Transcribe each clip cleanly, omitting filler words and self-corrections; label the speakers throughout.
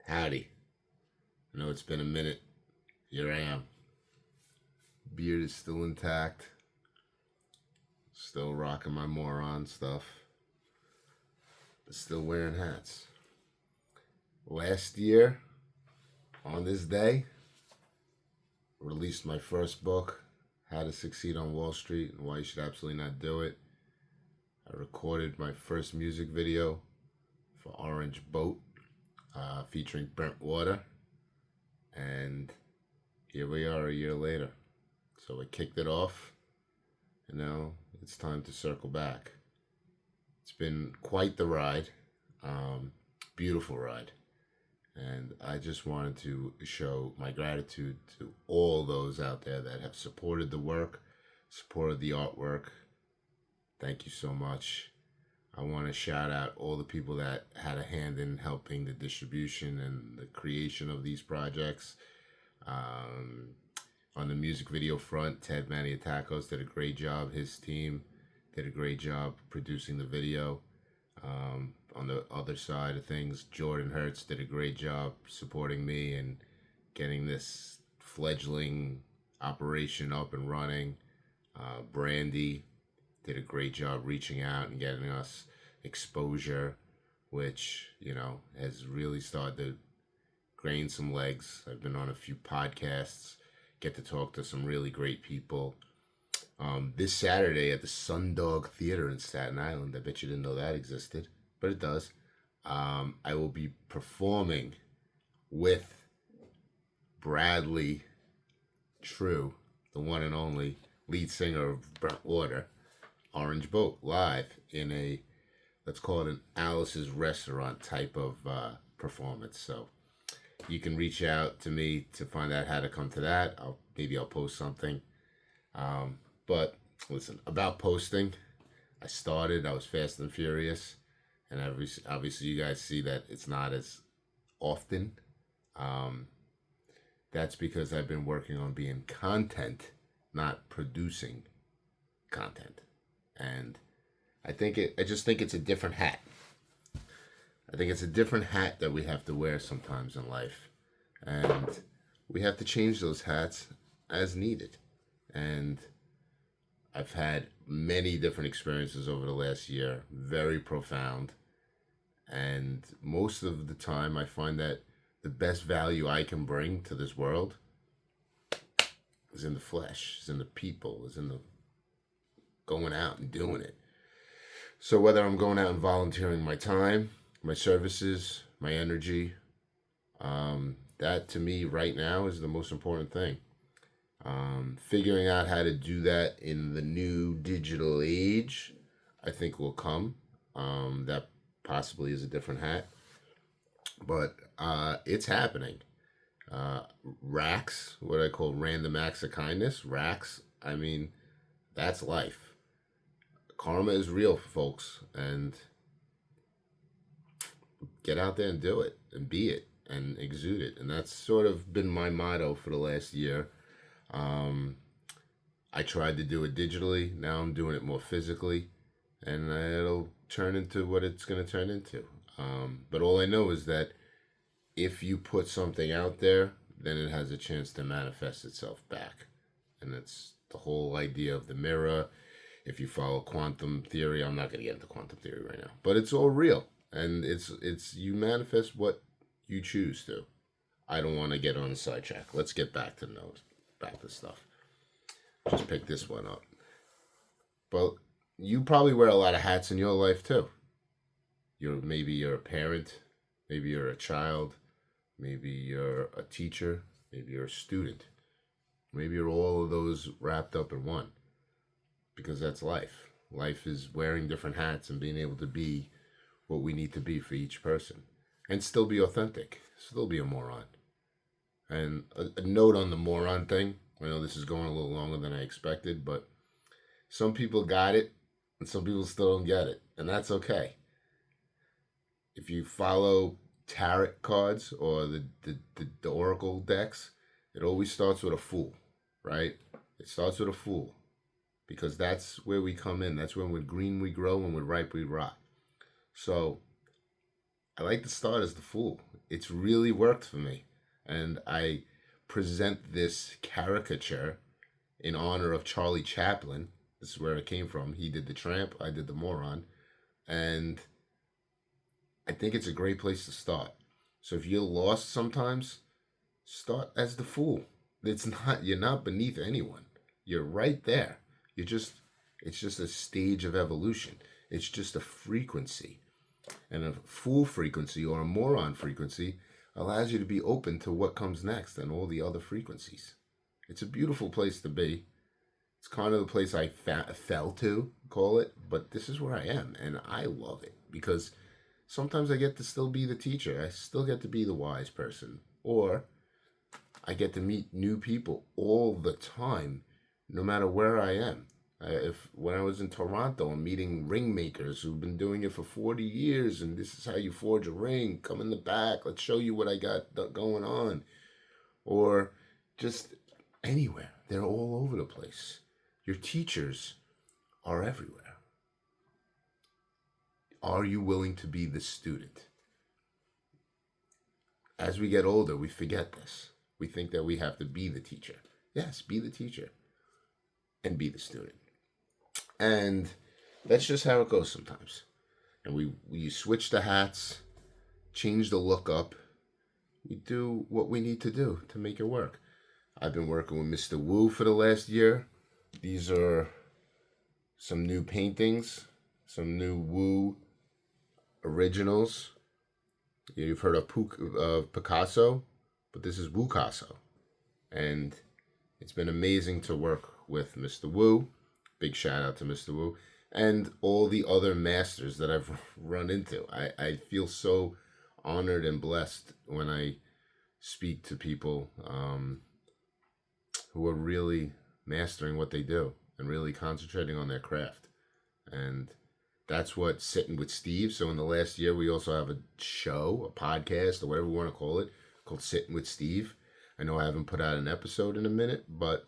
Speaker 1: Howdy. I know it's been a minute. Here I am. Beard is still intact. Still rocking my Moron stuff. Still wearing hats. Last year, on this day, released my first book, How to Succeed on Wall Street and Why You Should Absolutely Not Do It. I recorded my first music video for Orange Boat, featuring Burnt Water. And here we are a year later. So I kicked it off, and now it's time to circle back. It's been quite the ride, beautiful ride. And I just wanted to show my gratitude to all those out there that have supported the work, supported the artwork. Thank you so much. I want to shout out all the people that had a hand in helping the distribution and the creation of these projects. On the music video front, Ted Maniatakos did a great job. His team did a great job producing the video. On the other side of things, Jordan Hertz did a great job supporting me and getting this fledgling operation up and running. Brandy did a great job reaching out and getting us exposure, which, has really started to gain some legs. I've been on a few podcasts, get to talk to some really great people. This Saturday at the Sundog Theater in Staten Island, I bet you didn't know that existed, but it does. I will be performing with Bradley True, the one and only lead singer of Burnt Water, Orange Boat, live in a, let's call it an Alice's Restaurant type of performance. So you can reach out to me to find out how to come to that. Maybe I'll post something. But listen, about posting, I was fast and furious, and obviously you guys see that it's not as often. That's because I've been working on being content, not producing content. And I just think it's a different hat. I think it's a different hat that we have to wear sometimes in life. And we have to change those hats as needed. And I've had many different experiences over the last year, very profound. And most of the time I find that the best value I can bring to this world is in the flesh, is in the people, is in the going out and doing it. So whether I'm going out and volunteering my time, my services, my energy, that to me right now is the most important thing. Figuring out how to do that in the new digital age, I think will come. That possibly is a different hat, but it's happening. Racks, what I call random acts of kindness, racks, that's life. Karma is real, folks, and get out there and do it and be it and exude it. And that's sort of been my motto for the last year. I tried to do it digitally. Now I'm doing it more physically, and it'll turn into what it's going to turn into. But all I know is that if you put something out there, then it has a chance to manifest itself back. And that's the whole idea of the mirror. If you follow quantum theory, I'm not going to get into quantum theory right now, but it's all real. And it's you manifest what you choose to. I don't want to get on a sidetrack. Let's get back to stuff. Just pick this one up. But you probably wear a lot of hats in your life too. Maybe you're a parent, maybe you're a child, maybe you're a teacher, maybe you're a student. Maybe you're all of those wrapped up in one. Because that's life. Life is wearing different hats and being able to be what we need to be for each person. And still be authentic. Still be a moron. And a note on the moron thing. I know this is going a little longer than I expected, but some people got it and some people still don't get it. And that's okay. If you follow tarot cards or the oracle decks, it always starts with a fool, right? It starts with a fool. Because that's where we come in. That's when with green we grow and with ripe we rot. So I like to start as the fool. It's really worked for me. And I present this caricature in honor of Charlie Chaplin. This is where it came from. He did the tramp, I did the moron. And I think it's a great place to start. So if you're lost sometimes, start as the fool. You're not beneath anyone. You're right there. It's just a stage of evolution. It's just a frequency. And a fool frequency or a moron frequency allows you to be open to what comes next and all the other frequencies. It's a beautiful place to be. It's kind of the place I fell to, call it, but this is where I am, and I love it because sometimes I get to still be the teacher. I still get to be the wise person, or I get to meet new people all the time, no matter where I am. If when I was in Toronto, I'm meeting ring makers who've been doing it for 40 years, and this is how you forge a ring. Come in the back. Let's show you what I got going on. Or just anywhere. They're all over the place. Your teachers are everywhere. Are you willing to be the student? As we get older, we forget this. We think that we have to be the teacher. Yes, be the teacher and be the student. And that's just how it goes sometimes. And we switch the hats, change the look up. We do what we need to do to make it work. I've been working with Mr. Wu for the last year. These are some new paintings, some new Wu originals. You've heard of Picasso, but this is Wucasso. And it's been amazing to work with Mr. Wu. Big shout out to Mr. Wu and all the other masters that I've run into. I feel so honored and blessed when I speak to people who are really mastering what they do and really concentrating on their craft. And that's what Sitting with Steve. So in the last year, we also have a show, a podcast, or whatever we want to call it, called Sitting with Steve. I know I haven't put out an episode in a minute, but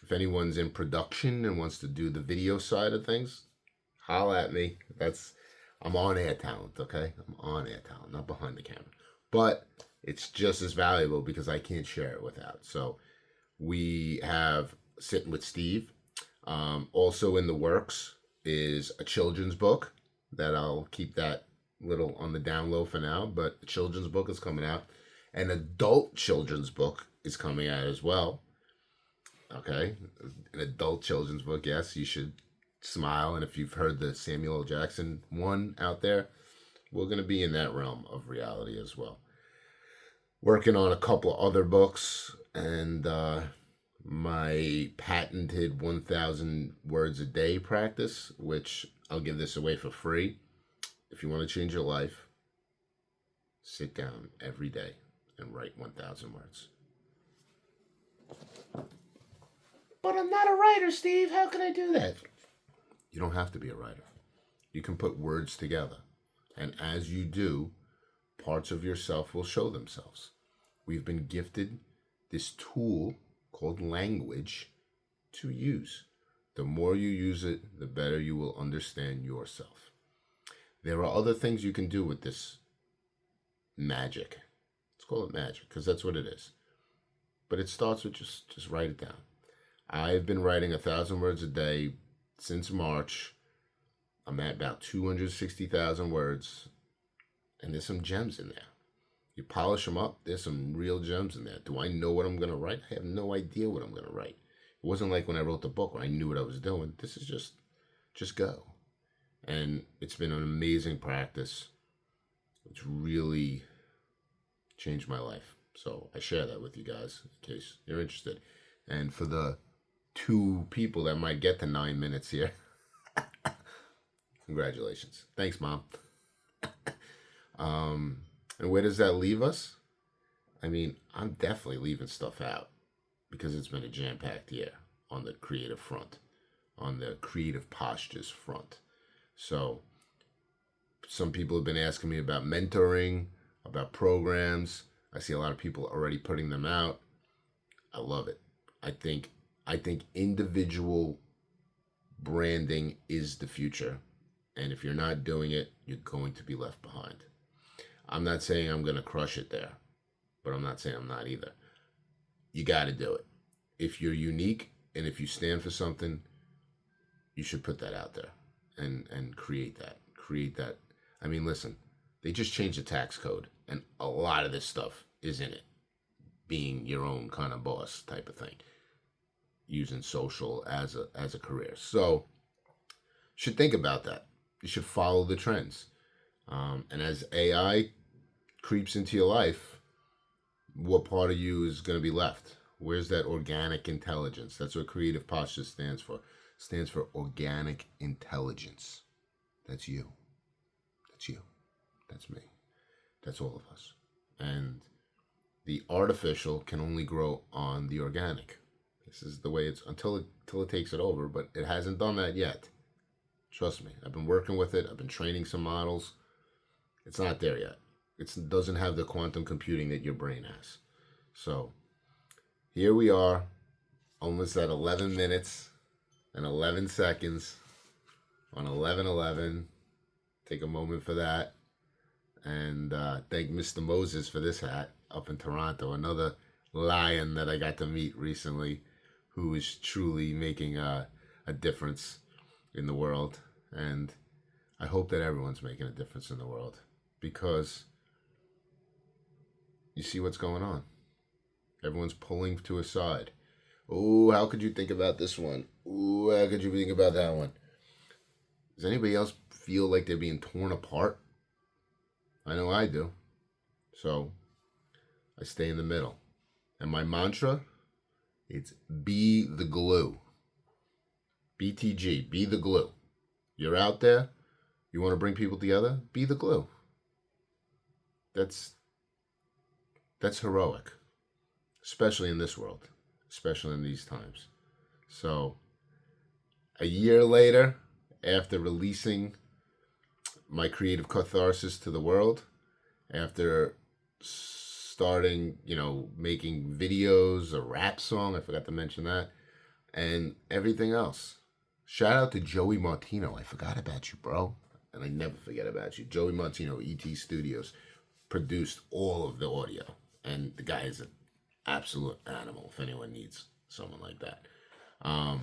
Speaker 1: if anyone's in production and wants to do the video side of things, holla at me. I'm on air talent, okay? I'm on air talent, not behind the camera. But it's just as valuable because I can't share it without. So we have Sitting with Steve. Also in the works is a children's book that I'll keep that little on the down low for now. But a children's book is coming out. An adult children's book is coming out as well. Okay, an adult children's book. Yes, you should smile. And if you've heard the Samuel L. Jackson one out there, we're going to be in that realm of reality as well. Working on a couple other books and my patented 1,000 words a day practice, which I'll give this away for free. If you want to change your life, sit down every day and write 1,000 words. But I'm not a writer, Steve. How can I do that? You don't have to be a writer. You can put words together. And as you do, parts of yourself will show themselves. We've been gifted this tool called language to use. The more you use it, the better you will understand yourself. There are other things you can do with this magic. Let's call it magic because that's what it is. But it starts with just write it down. I've been writing 1,000 words a day since March. I'm at about 260,000 words, and there's some gems in there. You polish them up, there's some real gems in there. Do I know what I'm going to write? I have no idea what I'm going to write. It wasn't like when I wrote the book where I knew what I was doing. This is just go. And it's been an amazing practice. It's really changed my life. So I share that with you guys in case you're interested. And for the 2 people that might get to 9 minutes here, congratulations. Thanks, Mom. And where does that leave us? I mean, I'm definitely leaving stuff out because it's been a jam-packed year on the creative front, on the creative postures front. So some people have been asking me about mentoring, about programs. I see a lot of people already putting them out. I love it. I think individual branding is the future. And if you're not doing it, you're going to be left behind. I'm not saying I'm going to crush it there, but I'm not saying I'm not either. You got to do it. If you're unique and if you stand for something, you should put that out there and create that. Create that. I mean, listen, they just changed the tax code, and a lot of this stuff is in it. Being your own kind of boss type of thing. Using social as a career. So, you should think about that. You should follow the trends. And as AI creeps into your life, what part of you is going to be left? Where's that organic intelligence? That's what Creative Posture stands for. It stands for organic intelligence. That's you. That's you. That's me. That's all of us. And the artificial can only grow on the organic. This is the way it's until it takes it over, but it hasn't done that yet. Trust me. I've been working with it. I've been training some models. It's not there yet. It doesn't have the quantum computing that your brain has. So here we are, almost at 11 minutes and 11 seconds on 11/11. Take a moment for that. And thank Mr. Moses for this hat up in Toronto. Another lion that I got to meet recently who is truly making a difference in the world. And I hope that everyone's making a difference in the world, because you see what's going on. Everyone's pulling to a side. Oh, how could you think about this one? Oh, how could you think about that one? Does anybody else feel like they're being torn apart? I know I do. So I stay in the middle. And my mantra, it's be the glue. BTG, be the glue. You're out there, you want to bring people together, be the glue. That's heroic, especially in this world, especially in these times. So a year later, after releasing my Creative Catharsis to the world, after starting, making videos, a rap song, I forgot to mention that, and everything else. Shout out to Joey Martino. I forgot about you, bro. And I never forget about you. Joey Martino, ET Studios, produced all of the audio. And the guy is an absolute animal if anyone needs someone like that. And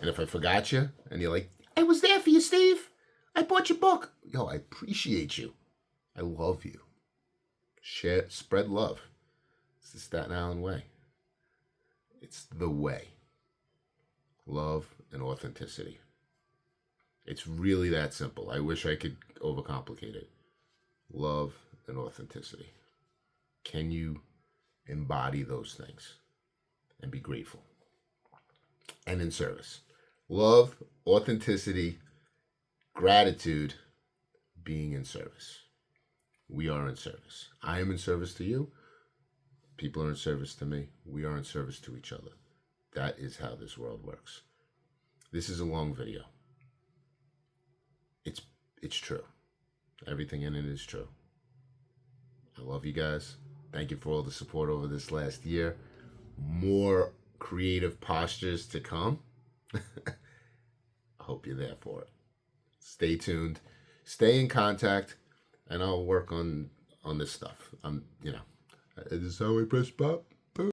Speaker 1: if I forgot you, and you're like, I was there for you, Steve. I bought your book. Yo, I appreciate you. I love you. Share, spread love. It's the Staten Island way. It's the way. Love and authenticity. It's really that simple. I wish I could overcomplicate it. Love and authenticity. Can you embody those things and be grateful and in service? Love, authenticity, gratitude, being in service. We are in service. I am in service to you. People are in service to me. We are in service to each other. That is how this world works. This is a long video. It's true. Everything in it is true. I love you guys. Thank you for all the support over this last year. More creative postures to come. I hope you're there for it. Stay tuned. Stay in contact, and I'll work on this stuff. This is how I press pop.